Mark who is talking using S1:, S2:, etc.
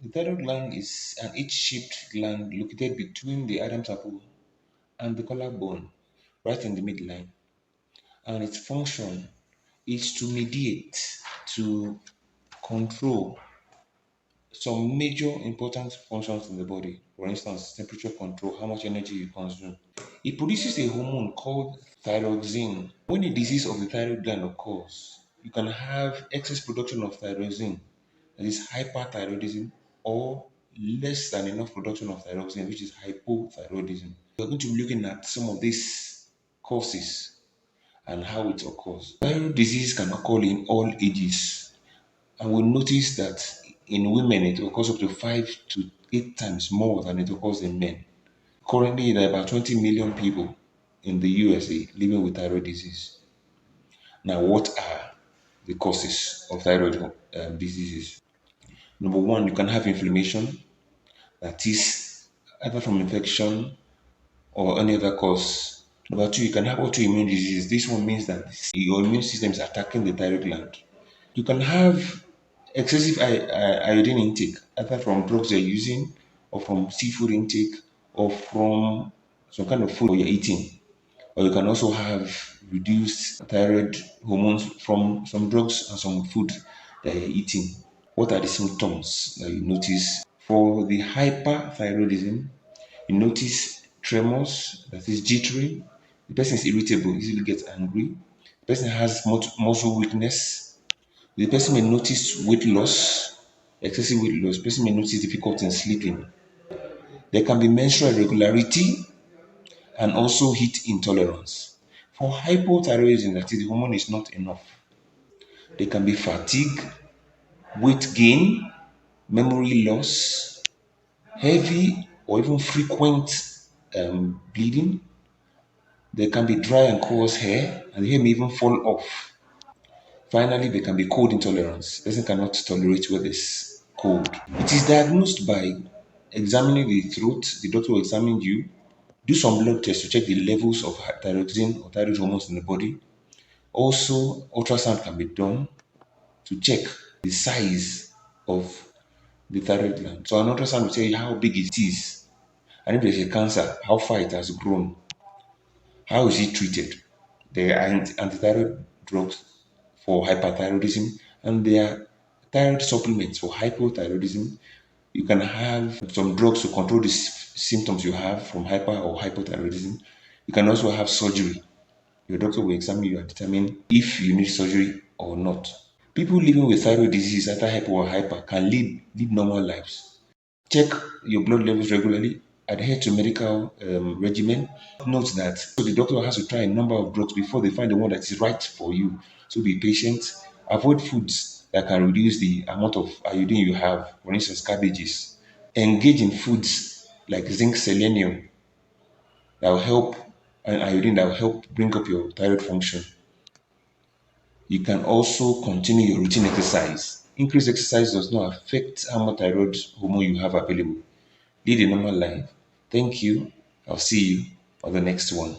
S1: The thyroid gland is an H-shaped gland located between the Adam's apple and the collarbone, right in the midline. And its function is to mediate, to control some major important functions in the body. For instance, temperature control, how much energy you consume. It produces a hormone called thyroxine. When a disease of the thyroid gland occurs, you can have excess production of thyroxine, that is hyperthyroidism, or less than enough production of thyroxine, which is hypothyroidism. We're going to be looking at some of these causes and how it occurs. Thyroid disease can occur in all ages, and we'll notice that in women it occurs up to 5 to 8 times more than it occurs in men. Currently, there are about 20 million people in the USA living with thyroid disease. Now, what are the causes of thyroid diseases? Number one, you can have inflammation, that is either from infection or any other cause. Number two, you can have autoimmune disease. This one means that your immune system is attacking the thyroid gland. You can have excessive iodine intake, either from drugs you're using, or from seafood intake, or from some kind of food you're eating. Or you can also have reduced thyroid hormones from some drugs and some food that you're eating. What are the symptoms that you notice? For the hyperthyroidism, you notice tremors, that is jittery. The person is irritable, easily gets angry. The person has muscle weakness. The person may notice weight loss, excessive weight loss. The person may notice difficulty in sleeping. There can be menstrual irregularity and also heat intolerance. For hypothyroidism, that is, the hormone is not enough. There can be fatigue, weight gain, memory loss, heavy or even frequent bleeding. There can be dry and coarse hair, and the hair may even fall off. Finally, there can be cold intolerance. The person cannot tolerate where there's cold. It is diagnosed by examining the throat. The doctor will examine you, do some blood tests to check the levels of thyroxine or thyroid hormones in the body. Also, ultrasound can be done to check the size of the thyroid gland. So an ultrasound will tell you how big it is, and if there's a cancer, how far it has grown. How is it treated? There are antithyroid drugs for hyperthyroidism, and there are thyroid supplements for hypothyroidism. You can have some drugs to control the symptoms you have from hyper or hypothyroidism. You can also have surgery. Your doctor will examine you and determine if you need surgery or not. People living with thyroid disease, either hypo or hyper, can live normal lives. Check your blood levels regularly, adhere to medical regimen. Note that so the doctor has to try a number of drugs before they find the one that is right for you. So be patient. Avoid foods that can reduce the amount of iodine you have, for instance, cabbages. Engage in foods like zinc, selenium that will help, and iodine that will help bring up your thyroid function. You can also continue your routine exercise. Increased exercise does not affect how much thyroid hormone you have available. Lead a normal life. Thank you. I'll see you on the next one.